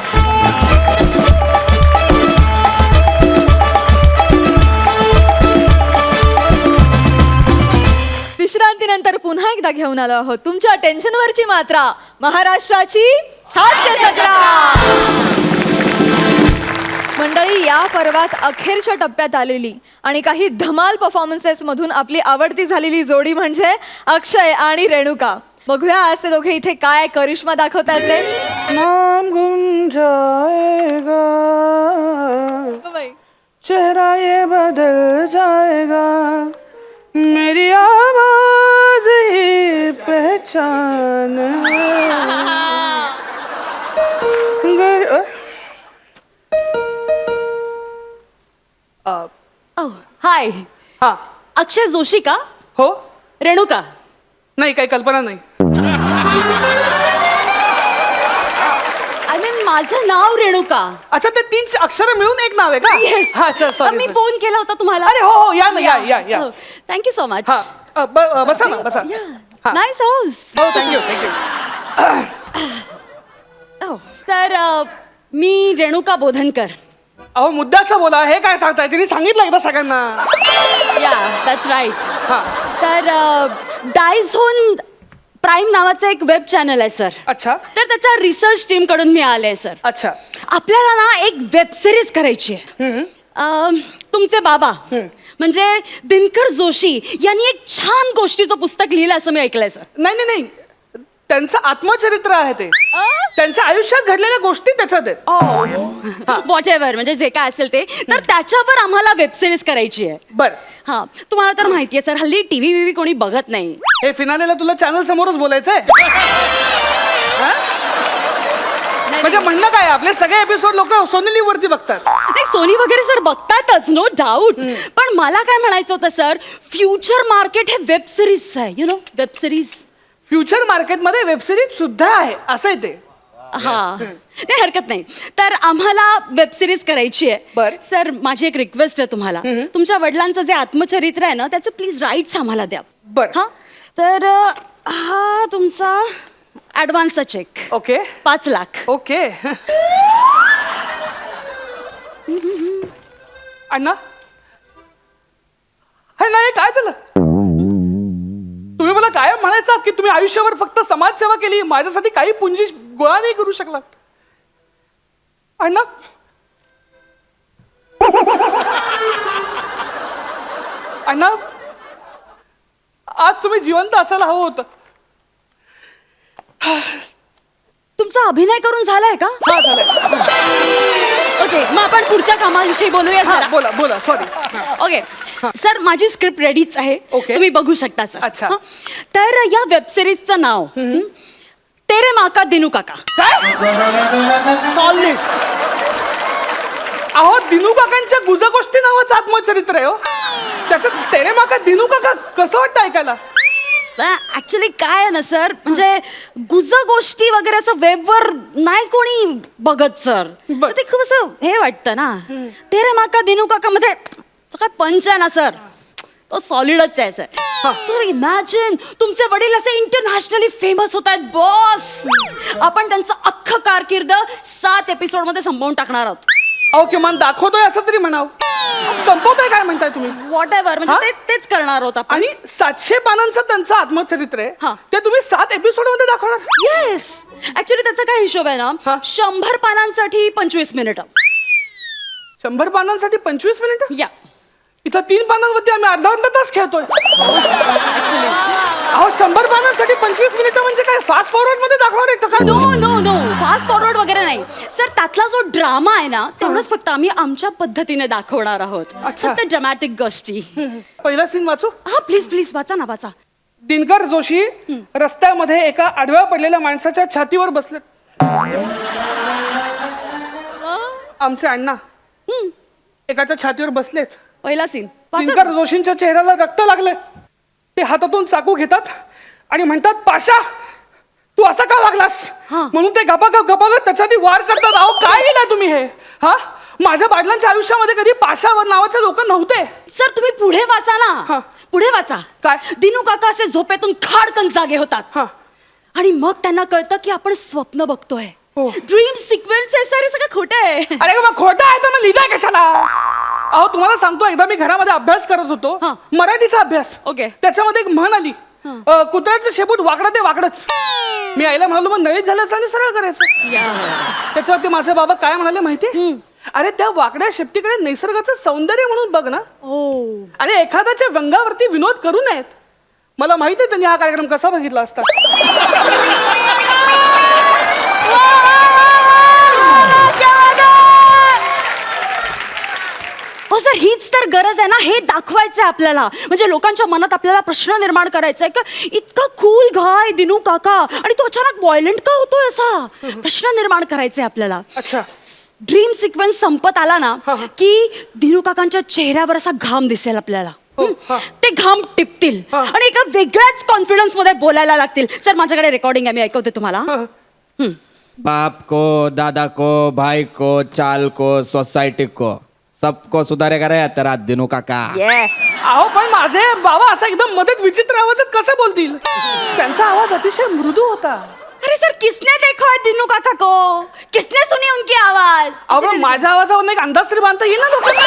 विश्रांतीनंतर पुन्हा एकदा घेऊन आलो आहोत तुमच्या टेन्शनवरची मात्रा, महाराष्ट्राची हास्य जत्रा. मंडळी, या पर्वात अखेरच्या टप्प्यात आलेली आणि काही धमाल परफॉर्मन्सेस मधून आपली आवडती झालेली जोडी म्हणजे अक्षय आणि रेणुका. बघूया आज ते दोघे इथे काय करिश्मा दाखवतात ते. नाम गुम जाएगा, चेहरा ये बदल जाएगा, मेरी आवाज ही पहचान. हाय. हा. अक्षय जोशी का? हो. रेणुका? नाही, काही कल्पना नाही. आय मीन माझं नाव रेणुका. अच्छा, ते 3 अक्षर मिळून एक नाव आहे का? Yes. अच्छा, सॉरी. मी फोन केला होता तुम्हाला. अरे हो, या ना, या. Thank you so much. हा, बसा ना, बसा. हा. Nice house. हो, थँक्यू. तर मी रेणुका बोधनकर. अहो, मुद्द्याचं बोला. हे काय सांगताय? तिने सांगितलं एकदा सगळ्यांना. या, दॅट्स राईट. हा. तर डायझोन प्राईम नावाचं एक वेब चॅनल आहे सर. अच्छा. तर त्याच्या रिसर्च टीम कडून मी आले सर. अच्छा. आपल्याला ना एक वेब सिरीज करायची आहे. तुमचे बाबा म्हणजे दिनकर जोशी यांनी एक छान गोष्टीचं पुस्तक लिहिलं असं मी ऐकलंय सर. नाही, त्यांचं आत्मचरित्र आहे ते. त्यांच्या आयुष्यात घडलेल्या गोष्टी त्याच्यात आहेत. वॉट एव्हर, म्हणजे जे काय असेल ते. तर त्याच्यावर आम्हाला वेबसिरीज करायची आहे. बर, हा, तुम्हाला तर माहितीये सर, हल्ली टीव्ही विव्ही कोणी बघत नाही. हे फिनालेला तुला चॅनल समोरच बोलायचंय? म्हणजे म्हणणं काय, आपले सगळे एपिसोड लोक सोनी लिव्ह वरती बघतात. नाही, सोनी वगैरे सर बघतातच, नो डाऊट. पण मला काय म्हणायचं होतं सर, फ्युचर मार्केट हे वेब सिरीज आहे, you know, web series. Future मार्केटमध्ये वेबसिरीज सुद्धा आहे, असं आहे ते. हा, नाही हरकत नाही. तर आम्हाला वेब सिरीज करायची आहे. बर. सर, माझी एक रिक्वेस्ट आहे तुम्हाला. तुमच्या वडिलांचं जे आत्मचरित्र आहे ना, त्याचं प्लीज राईट्स आम्हाला द्या. बर. हा, तर हा तुमचा ऍडव्हान्सचा चेक. ओके. 5 लाख. ओके. अण्णा, हे नाही, काय झालं? तुम्ही मला काय म्हणायचं की तुम्ही आयुष्यभर फक्त समाजसेवा केली, माझ्यासाठी काही पुंजी गोळा नाही करू शकलात? अण्णा, अण्णा, आज तुम्ही जिवंत असायला हवं होतं. तुमचा अभिनय करून झालाय का? हा, झालंय. ओके, मग आपण पुढच्या कामाविषयी बोलूया हा, जरा. बोला बोला, सॉरी. ओके सर, माझी स्क्रिप्ट रेडीच आहे. ओके. तुम्ही बघू शकता सर. अच्छा. हं? तर या वेब सिरीजचं नाव तेरे माँ का दिनू काका. सॉलिड. अहो, दिनू काकांच्या गुजगोष्टी नावाचं आत्मचरित्र आहे हो. त्याच्यात तेरे माका दिनू काका कसं वाटतं ऐकायला? ऍक्च्युली काय आहे ना सर, म्हणजे गुज गोष्टी वगैरे असं वेबवर नाही कोणी बघत सर. बर. ते खूप असं हे वाटतं ना. तेरे माँ का दिनू काका मध्ये काय पंच आहे ना सर, तो सॉलिडच आहे सर. सर, इमॅजिन तुमचे वडील असे इंटरनॅशनली फेमस होत आहेत बॉस. आपण त्यांचं अख्खं कारकीर्द 7 एपिसोड मध्ये संपवून टाकणार आहोत. अहो, किमान दाखवतोय असं तरी म्हणाव. संपवतोय काय म्हणताय तुम्ही? व्हॉट एव्हर, म्हणजे तेच करणार आहोत आपण. आणि 700 पानांचं त्यांचं आत्मचरित्र आहे, हा. ते तुम्ही 7 एपिसोड मध्ये दाखवणार? येस, ऍक्च्युली त्याचा काय हिशोब आहे ना, 100 पानांसाठी 25 मिनिटं. 100 पानांसाठी 25 मिनिटं? या, इथं 3 पानांवरती आम्ही अर्धा तास खेळतोय. अहो, 100 पानांसाठी 25 मिनिटं म्हणजे काय, फास्ट फॉरवर्ड मध्ये दाखवणार आहे का? No no no, fast forward वगैरे नाही सर. त्यातला जो ड्रामा आहे ना, तेवढंच फक्त आम्ही आमच्या पद्धतीने दाखवणार आहोत. अच्छा. फक्त ड्रमॅटिक गोष्टी. पहिला सीन वाचू? हा, प्लीज प्लीज वाचा ना, वाचा. दिनकर जोशी रस्त्यामध्ये एका आडव्या पडलेल्या माणसाच्या छातीवर बसले. आमचे अण्णा एकाच्या छातीवर बसलेत. पहिला सीन दिनकर जोशींच्या चेहऱ्याला रक्त लागले. ते हातातून चाकू घेतात आणि म्हणतात, पाशा तू असा का वागलास? म्हणून ते गपागप त्याच्यासाठी वार करतात. अहो, काय लिहिलंय तुम्ही हे? हा, माझ्या वडिलांच्या आयुष्यामध्ये कधी पाशा नावाचे लोक नव्हते. सर, तुम्ही पुढे वाचा ना. पुढे वाचा. काय? दिनू काका असे झोपेतून खाडकन जागे होतात आणि मग त्यांना कळतं की आपण स्वप्न बघतोय. ड्रीम सिक्वेन्स आहे सर, हे सगळं खोटं आहे. अरे मग खोटं आहे तर मग लिहिलंय कशाला? अहो, तुम्हाला सांगतो, एकदा मी घरामध्ये अभ्यास करत होतो, मराठीचा अभ्यास. ओके. त्याच्यामध्ये एक म्हण आली, कुत्र्याचं शेपूट वाकडं ते वाकडच. मी आईला म्हणालो, मग नळीत घालायचं आणि सरळ करायचं. त्याच्यावरती माझे बाबा काय म्हणाले माहिती? अरे, त्या वाकड्या शेपटीकडे निसर्गाचं सौंदर्य म्हणून बघ ना. अरे, एखाद्याच्या व्यंगावरती विनोद करू नयेत. मला माहिती आहे त्यांनी हा कार्यक्रम कसा बघितला असता. हो सर, हीच तर गरज आहे ना, हे दाखवायचं आहे आपल्याला. म्हणजे लोकांच्या मनात आपल्याला प्रश्न निर्माण करायचा आहे की इतका कूल गाय दिनू काका आणि तो अचानक व्हायलेंट का होतोय, असा प्रश्न निर्माण करायचा आहे आपल्याला. अच्छा. ड्रीम सिक्वेन्स संपत आला ना की दिनू काकांच्या चेहऱ्यावर असा घाम दिसेल आपल्याला. ते घाम टिपतील आणि एका वेगळ्याच कॉन्फिडन्स मध्ये बोलायला लागतील. सर, माझ्याकडे रेकॉर्डिंग आहे, मी ऐकवते तुम्हाला. बाप को, दादा को, भाई को, चाल को, सोसाइटी को, सबको सुधारेगा रे तेरा दिनू काका. अहो, पण माझे बाबा असा एकदम मदत विचित्र आवाजात कसं बोलतील? त्यांचा आवाज अतिशय मृदू होता. अरे सर, किसने देखा है दिनू काका को? किसने सुनी उनकी आवाज? अहो, पण माझ्या आवाजावर एक अंदाज तरी बांधता येईल ना लोकांना.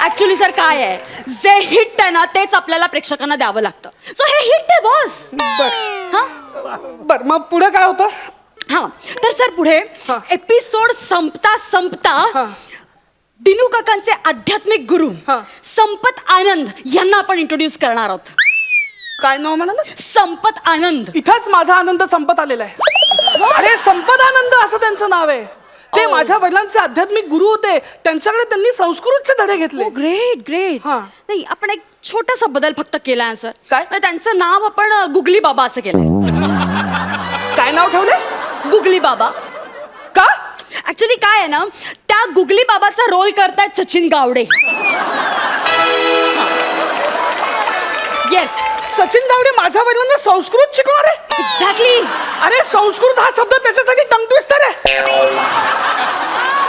ऍक्च्युली सर काय आहे, जे हिट आहे ना तेच आपल्याला प्रेक्षकांना द्यावं लागतं. सो हे हिट आहे बॉस. बर, मग पुढे काय होतं? हा, तर सर पुढे एपिसोड संपता दिनू काकांचे आध्यात्मिक गुरु संपत आनंद यांना आपण इंट्रोड्यूस करणार आहोत. काय नाव म्हणाल? संपत आनंद. इथंच माझा आनंद संपत आलेला आहे. अरे संपत आनंद असं त्यांचं नाव आहे. ते माझ्या वडिलांचे आध्यात्मिक गुरु होते. त्यांच्याकडे त्यांनी संस्कृतचे धडे घेतले. Great great. हा. नाही आपण एक छोटासा बदल फक्त केलाय सर. काय? म्हणजे त्यांचं नाव आपण गुगली बाबा असं केलंय. काय नाव ठेवले? गुगली बाबा. का? ऍक्च्युली काय आहे ना, त्या गुगली बाबाचा रोल करतायत सचिन गावडे. येस, सचिन गावडे माझ्या वडिलांना संस्कृत शिकवणार आहे. एक्झॅक्टली. अरे संस्कृत हा शब्द त्याच्यासाठी टंग ट्विस्टर आहे.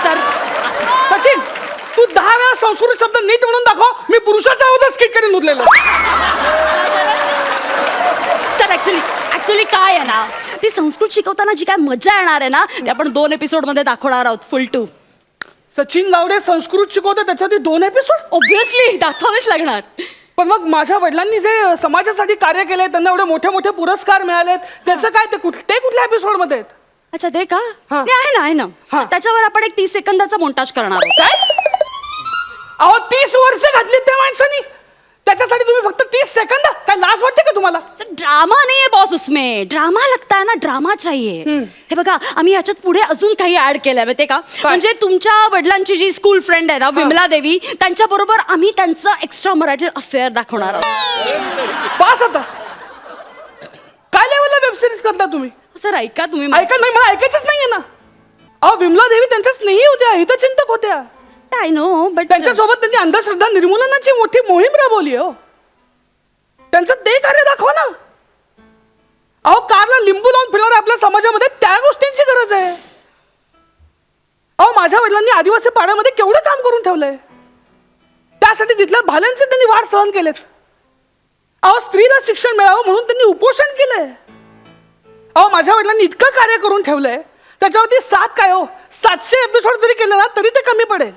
सर सचिन, तू 10 वेळा संस्कृत शब्द नीट म्हणून दाखव. मी पुरुषाच्या आवाजात स्किट करीन उरलेलं. सर ऍक्च्युली काय आहे ना, ती संस्कृत शिकवताना जी काय मजा येणार आहे ना, ते आपण 2 एपिसोड मध्ये दाखवणार आहोत. फुल 2. सचिन गावडे संस्कृत शिकवते त्याच्यासाठी 2 एपिसोड. ऑब्विसली दाखवावेच लागणार. पण मग माझ्या वडिलांनी जे समाजासाठी कार्य केले, त्यांना एवढे मोठे मोठे पुरस्कार मिळालेत, त्याचं काय? ते कुठल्या एपिसोड मध्ये आहेत? अच्छा ते का? हा. नाही, आहे हा. ना. त्याच्यावर आपण एक 30 सेकंदाचा मोंटाज करणार आहोत. काय? अहो 30 वर्ष घातली त्या माणसानी, त्याच्यासाठी तुम्ही फक्त 30 सेकंद? काय लाज वाटते का तुम्हाला? ड्रामा नाही आहे बॉस, उसमें ड्रामा लगता है ना, ड्रामा चाहिए. हे बघा, आम्ही याच्यात पुढे अजून काही ऍड केलंय माहितीये का? म्हणजे तुमच्या वडिलांची जी स्कूल फ्रेंड आहे ना, विमला देवी, त्यांच्या बरोबर आम्ही त्यांचं एक्स्ट्रा मराठी अफेअर दाखवणार आहोत. पास आता काय लेवलला वेब सिरीज करता तुम्ही? सर ऐका तुम्ही. ऐका नाही, मला ऐकायचंच नाहीये ना. अहो विमला देवी त्यांच्या स्नेही होत्या, हितचिंतक होत्या. आय नो, बट त्यांच्यासोबत त्यांनी अंधश्रद्धा निर्मूलनाची मोठी मोहीम राबवली. हो, त्यांचं ते कार्य दाखवा ना. अहो कारला लिंबू लावून फिरणाऱ्या आपल्या समाजामध्ये त्या गोष्टींची गरज आहे. अहो माझ्या वडिलांनी आदिवासी पाड्यामध्ये केवढं काम करून ठेवलंय. त्यासाठी तिथल्या भाल्यांचे त्यांनी वाढ सहन केलेत. अहो स्त्रीला शिक्षण मिळावं म्हणून त्यांनी उपोषण केलंय. अहो माझ्या वडिलांनी इतकं कार्य करून ठेवलंय, त्याच्यावरती 700 एपिसोड जरी केले ना तरी ते कमी पडेल.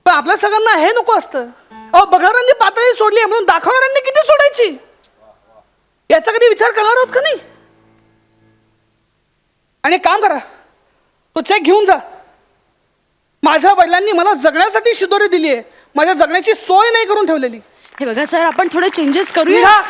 पण आपल्या सगळ्यांना हे नको असतं. अहो बघणाऱ्यांनी पातळी सोडली म्हणून दाखवणाऱ्यांनी किती सोडायची, याचा कधी विचार करणार आहोत का नाही? आणि काम करा, तो चेक घेऊन जा. माझ्या वडिलांनी मला जगण्यासाठी शिदोरी दिली आहे, माझ्या जगण्याची सोय नाही करून ठेवलेली. हे बघा सर, आपण थोडे चेंजेस करूया.